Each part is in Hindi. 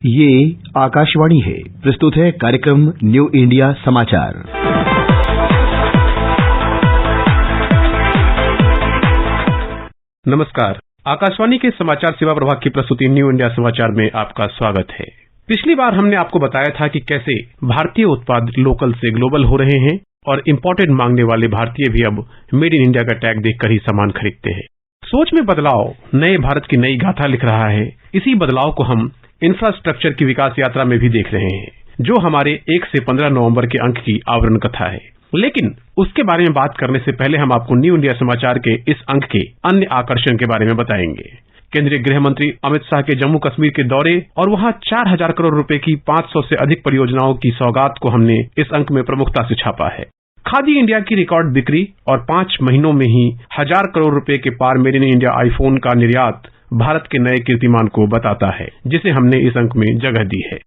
ये आकाशवाणी है। प्रस्तुत है कार्यक्रम न्यू इंडिया समाचार। नमस्कार, आकाशवाणी के समाचार सेवा प्रभाग की प्रस्तुति न्यू इंडिया समाचार में आपका स्वागत है। पिछली बार हमने आपको बताया था कि कैसे भारतीय उत्पाद लोकल से ग्लोबल हो रहे हैं और इम्पोर्टेड मांगने वाले भारतीय भी अब मेड इन इंडिया का टैग देखकर ही सामान खरीदते हैं। सोच में बदलाव नए भारत की नई गाथा लिख रहा है। इसी बदलाव को हम इंफ्रास्ट्रक्चर की विकास यात्रा में भी देख रहे हैं, जो हमारे 1 से 15 नवंबर के अंक की आवरण कथा है। लेकिन उसके बारे में बात करने से पहले हम आपको न्यू इंडिया समाचार के इस अंक के अन्य आकर्षण के बारे में बताएंगे। केंद्रीय गृह मंत्री अमित शाह के जम्मू कश्मीर के दौरे और वहां 4,000 करोड़ रुपए की 500 से अधिक परियोजनाओं की सौगात को हमने इस अंक में प्रमुखता से छापा है। खादी इंडिया की रिकॉर्ड बिक्री और 5 महीनों में ही 1,000 करोड़ रुपए के पार मेड इन इंडिया आईफोन का निर्यात भारत के नए कीर्तिमान को बताता है, जिसे हमने इस अंक में जगह दी है।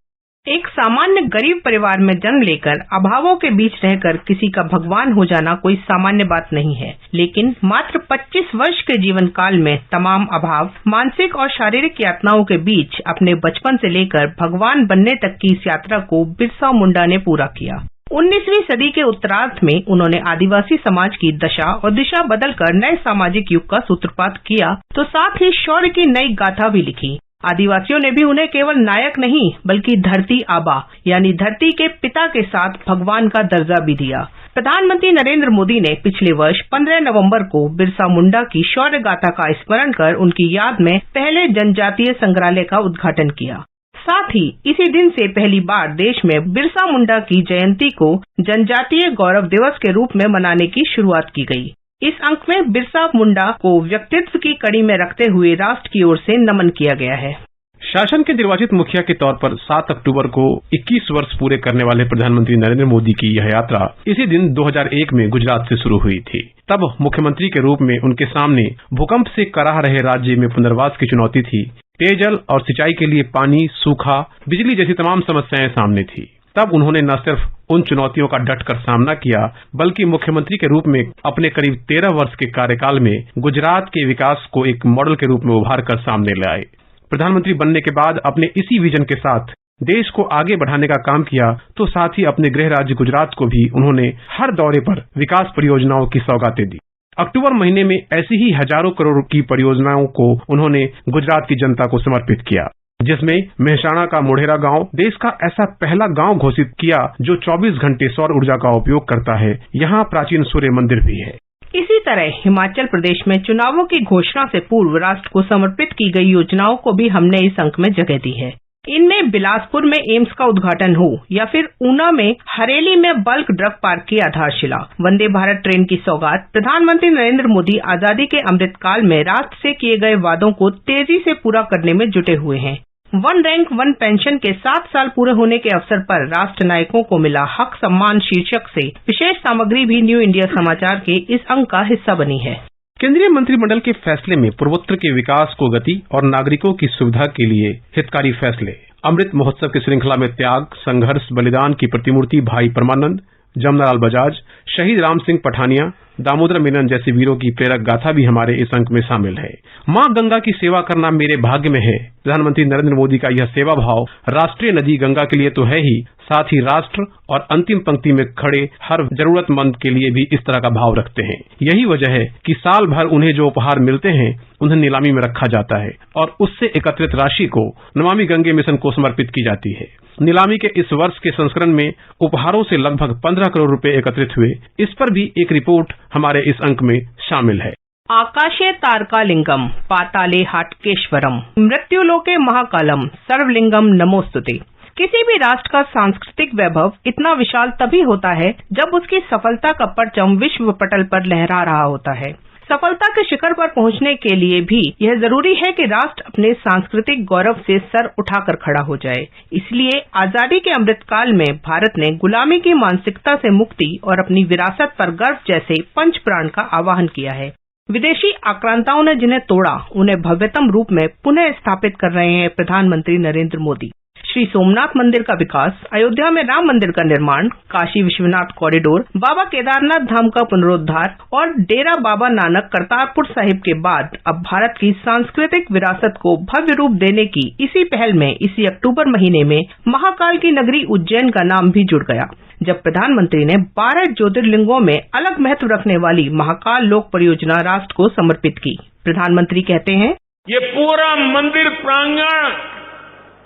एक सामान्य गरीब परिवार में जन्म लेकर अभावों के बीच रहकर किसी का भगवान हो जाना कोई सामान्य बात नहीं है, लेकिन मात्र 25 वर्ष के जीवन काल में तमाम अभाव, मानसिक और शारीरिक यातनाओं के बीच अपने बचपन से लेकर भगवान बनने तक की इस यात्रा को बिरसा मुंडा ने पूरा किया। 19वीं सदी के उत्तरार्ध में उन्होंने आदिवासी समाज की दशा और दिशा बदलकर नए सामाजिक युग का सूत्रपात किया, तो साथ ही शौर्य की नई गाथा भी लिखी। आदिवासियों ने भी उन्हें केवल नायक नहीं बल्कि धरती आबा यानी धरती के पिता के साथ भगवान का दर्जा भी दिया। प्रधानमंत्री नरेंद्र मोदी ने पिछले वर्ष 15 नवंबर को बिरसा मुंडा की शौर्य गाथा का स्मरण कर उनकी याद में पहले जनजातीय संग्रहालय का उद्घाटन किया। साथ ही इसी दिन से पहली बार देश में बिरसा मुंडा की जयंती को जनजातीय गौरव दिवस के रूप में मनाने की शुरुआत की गई। इस अंक में बिरसा मुंडा को व्यक्तित्व की कड़ी में रखते हुए राष्ट्र की ओर से नमन किया गया है। शासन के निर्वाचित मुखिया के तौर पर 7 अक्टूबर को 21 वर्ष पूरे करने वाले प्रधानमंत्री नरेंद्र मोदी की यह यात्रा इसी दिन 2001 में गुजरात से शुरू हुई थी। तब मुख्यमंत्री के रूप में उनके सामने भूकंप से कराह रहे राज्य में पुनर्वास की चुनौती थी। पेयजल और सिंचाई के लिए पानी, सूखा, बिजली जैसी तमाम समस्याएं सामने थी। तब उन्होंने न सिर्फ उन चुनौतियों का डटकर सामना किया, बल्कि मुख्यमंत्री के रूप में अपने करीब 13 वर्ष के कार्यकाल में गुजरात के विकास को एक मॉडल के रूप में उभार कर सामने ले आए। प्रधानमंत्री बनने के बाद अपने इसी विजन के साथ देश को आगे बढ़ाने का काम किया, तो साथ ही अपने गृह राज्य गुजरात को भी उन्होंने हर दौरे पर विकास परियोजनाओं की सौगातें दी। अक्टूबर महीने में ऐसी ही हजारों करोड़ की परियोजनाओं को उन्होंने गुजरात की जनता को समर्पित किया, जिसमें मेहसाणा का मोढेरा गांव देश का ऐसा पहला गांव घोषित किया जो 24 घंटे सौर ऊर्जा का उपयोग करता है। यहाँ प्राचीन सूर्य मंदिर भी है। इसी तरह हिमाचल प्रदेश में चुनावों की घोषणा से पूर्व राष्ट्र को समर्पित की गई योजनाओं को भी हमने इस अंक में जगह दी है। इनमें बिलासपुर में एम्स का उद्घाटन हो या फिर ऊना में हरेली में बल्क ड्रग पार्क की आधारशिला, वंदे भारत ट्रेन की सौगात, प्रधानमंत्री नरेंद्र मोदी आजादी के अमृत काल में राष्ट्र से किए गए वादों को तेजी से पूरा करने में जुटे हुए हैं। 1 रैंक 1 पेंशन के 7 साल पूरे होने के अवसर पर राष्ट्र नायकों को मिला हक सम्मान शीर्षक से विशेष सामग्री भी न्यू इंडिया समाचार के इस अंक का हिस्सा बनी है। केंद्रीय मंत्रिमंडल के फैसले में पूर्वोत्तर के विकास को गति और नागरिकों की सुविधा के लिए हितकारी फैसले। अमृत महोत्सव की श्रृंखला में त्याग, संघर्ष, बलिदान की प्रतिमूर्ति भाई परमानंद, जमनालाल बजाज, शहीद राम सिंह पठानिया, दामोदर मेनन जैसे वीरों की प्रेरक गाथा भी हमारे इस अंक में शामिल है। मां गंगा की सेवा करना मेरे भाग्य में है। प्रधानमंत्री नरेंद्र मोदी का यह सेवा भाव राष्ट्रीय नदी गंगा के लिए तो है ही, साथ ही राष्ट्र और अंतिम पंक्ति में खड़े हर जरूरतमंद के लिए भी इस तरह का भाव रखते हैं। यही वजह है कि साल भर उन्हें जो उपहार मिलते हैं उन्हें नीलामी में रखा जाता है और उससे एकत्रित राशि को नमामि गंगे मिशन को समर्पित की जाती है। नीलामी के इस वर्ष के संस्करण में उपहारों से लगभग 15 करोड़ रुपए एकत्रित हुए। इस पर भी एक रिपोर्ट हमारे इस अंक में शामिल है। आकाशे तारकालिंगम पाताले हाटकेश्वरम मृत्युलोके महाकालम सर्वलिंगम नमोस्तुते। किसी भी राष्ट्र का सांस्कृतिक वैभव इतना विशाल तभी होता है जब उसकी सफलता का परचम विश्व पटल पर लहरा रहा होता है। सफलता के शिखर पर पहुंचने के लिए भी यह जरूरी है कि राष्ट्र अपने सांस्कृतिक गौरव से सर उठाकर खड़ा हो जाए। इसलिए आजादी के अमृतकाल में भारत ने गुलामी की मानसिकता से मुक्ति और अपनी विरासत पर गर्व जैसे 5 प्राण का आह्वान किया है। विदेशी आक्रांताओं ने जिन्हें तोड़ा, उन्हें भव्यतम रूप में पुनः स्थापित कर रहे हैं प्रधानमंत्री नरेंद्र मोदी। श्री सोमनाथ मंदिर का विकास, अयोध्या में राम मंदिर का निर्माण, काशी विश्वनाथ कॉरिडोर, बाबा केदारनाथ धाम का पुनरुद्धार और डेरा बाबा नानक करतारपुर साहिब के बाद अब भारत की सांस्कृतिक विरासत को भव्य रूप देने की इसी पहल में इसी अक्टूबर महीने में महाकाल की नगरी उज्जैन का नाम भी जुड़ गया, जब प्रधानमंत्री ने 12 ज्योतिर्लिंगों में अलग महत्व रखने वाली महाकाल लोक परियोजना राष्ट्र को समर्पित की। प्रधानमंत्री कहते हैं, ये पूरा मंदिर प्रांगण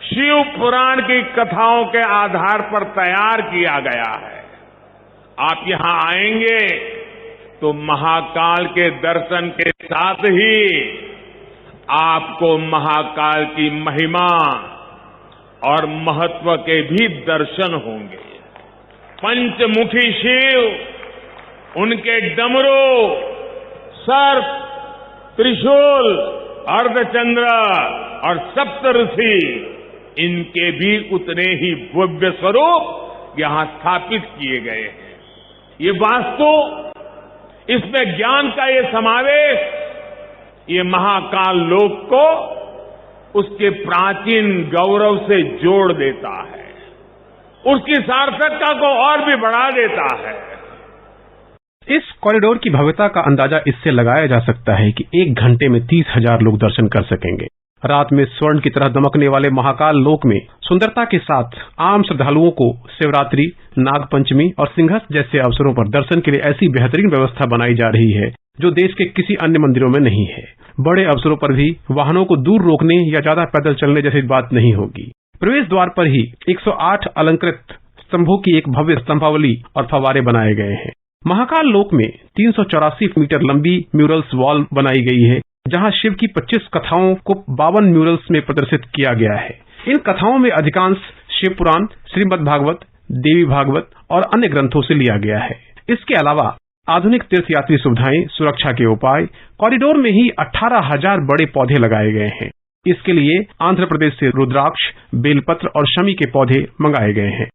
शिव पुराण की कथाओं के आधार पर तैयार किया गया है। आप यहाँ आएंगे तो महाकाल के दर्शन के साथ ही आपको महाकाल की महिमा और महत्व के भी दर्शन होंगे। पंचमुखी शिव, उनके डमरू, सर्प, त्रिशूल, अर्धचंद्र और सप्तऋषि, इनके भी उतने ही भव्य स्वरूप यहां स्थापित किए गए हैं। ये वास्तु, इसमें ज्ञान का ये समावेश, ये महाकाल लोक को उसके प्राचीन गौरव से जोड़ देता है, उसकी सार्थकता को और भी बढ़ा देता है। इस कॉरिडोर की भव्यता का अंदाजा इससे लगाया जा सकता है कि 1 घंटे में 30,000 लोग दर्शन कर सकेंगे। रात में स्वर्ण की तरह दमकने वाले महाकाल लोक में सुंदरता के साथ आम श्रद्धालुओं को शिवरात्रि, नागपंचमी और सिंहस्थ जैसे अवसरों पर दर्शन के लिए ऐसी बेहतरीन व्यवस्था बनाई जा रही है जो देश के किसी अन्य मंदिरों में नहीं है। बड़े अवसरों पर भी वाहनों को दूर रोकने या ज्यादा पैदल चलने जैसी बात नहीं होगी। प्रवेश द्वार पर ही 108 अलंकृत स्तंभों की एक भव्य स्तंभावली और फव्वारे बनाए गए हैं। महाकाल लोक में 384 मीटर लंबी म्यूरल्स वॉल बनाई गई है, जहां शिव की 25 कथाओं को 52 म्यूरल्स में प्रदर्शित किया गया है। इन कथाओं में अधिकांश शिव पुराण, श्रीमद् भागवत, देवी भागवत और अन्य ग्रंथों से लिया गया है। इसके अलावा आधुनिक तीर्थयात्री सुविधाएं, सुरक्षा के उपाय, कॉरिडोर में ही 18,000 बड़े पौधे लगाए गए हैं। इसके लिए आंध्र प्रदेश से रुद्राक्ष, बेलपत्र और शमी के पौधे मंगाए गए हैं।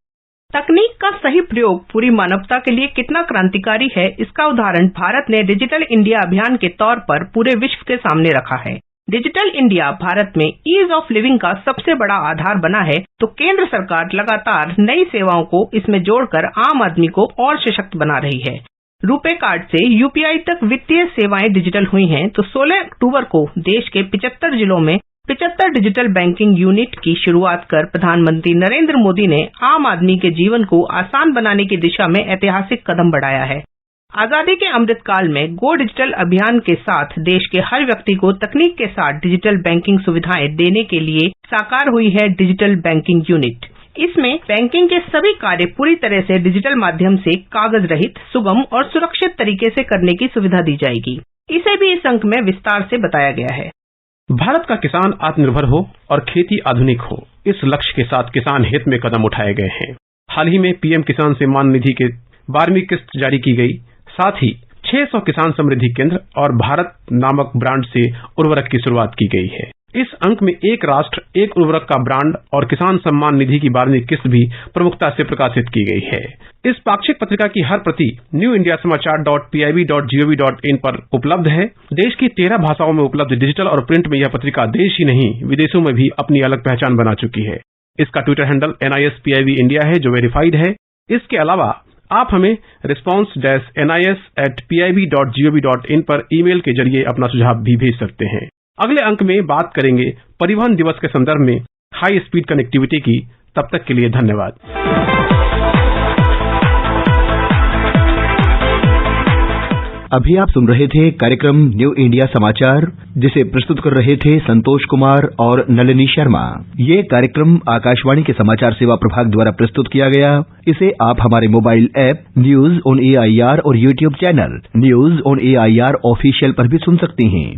तकनीक का सही प्रयोग पूरी मानवता के लिए कितना क्रांतिकारी है, इसका उदाहरण भारत ने डिजिटल इंडिया अभियान के तौर पर पूरे विश्व के सामने रखा है। डिजिटल इंडिया भारत में ईज ऑफ लिविंग का सबसे बड़ा आधार बना है, तो केंद्र सरकार लगातार नई सेवाओं को इसमें जोड़कर आम आदमी को और सशक्त बना रही है। रुपे कार्ड से यूपीआई तक वित्तीय सेवाएं डिजिटल हुई हैं, तो 16 अक्टूबर को देश के 75 जिलों में 75 डिजिटल बैंकिंग यूनिट की शुरुआत कर प्रधानमंत्री नरेंद्र मोदी ने आम आदमी के जीवन को आसान बनाने की दिशा में ऐतिहासिक कदम बढ़ाया है। आजादी के अमृत काल में गो डिजिटल अभियान के साथ देश के हर व्यक्ति को तकनीक के साथ डिजिटल बैंकिंग सुविधाएं देने के लिए साकार हुई है डिजिटल बैंकिंग यूनिट। इसमें बैंकिंग के सभी कार्य पूरी तरह से डिजिटल माध्यम से कागज रहित, सुगम और सुरक्षित तरीके से करने की सुविधा दी जाएगी। इसे भी इस अंक में विस्तार से बताया गया है। भारत का किसान आत्मनिर्भर हो और खेती आधुनिक हो, इस लक्ष्य के साथ किसान हित में कदम उठाए गए हैं। हाल ही में पीएम किसान सम्मान निधि के 12वीं किस्त जारी की गई। साथ ही 600 किसान समृद्धि केंद्र और भारत नामक ब्रांड से उर्वरक की शुरुआत की गई है। इस अंक में एक राष्ट्र एक उर्वरक का ब्रांड और किसान सम्मान निधि की 12वीं किस्त भी प्रमुखता से प्रकाशित की गई है। इस पाक्षिक पत्रिका की हर प्रति newindiasamaachar.pib.gov.in पर उपलब्ध है। देश की 13 भाषाओं में उपलब्ध डिजिटल और प्रिंट में यह पत्रिका देश ही नहीं विदेशों में भी अपनी अलग पहचान बना चुकी है। इसका ट्विटर हैंडल NISPIB इंडिया है, जो वेरीफाइड है। इसके अलावा आप हमें response-nis@pib.gov.in पर ईमेल के जरिए अपना सुझाव भी भेज सकते हैं। अगले अंक में बात करेंगे परिवहन दिवस के संदर्भ में हाई स्पीड कनेक्टिविटी की। तब तक के लिए धन्यवाद। अभी आप सुन रहे थे कार्यक्रम न्यू इंडिया समाचार, जिसे प्रस्तुत कर रहे थे संतोष कुमार और नलिनी शर्मा। ये कार्यक्रम आकाशवाणी के समाचार सेवा प्रभाग द्वारा प्रस्तुत किया गया। इसे आप हमारे mobile app news on AIR और YouTube channel news on AIR official पर भी सुन सकती हैं।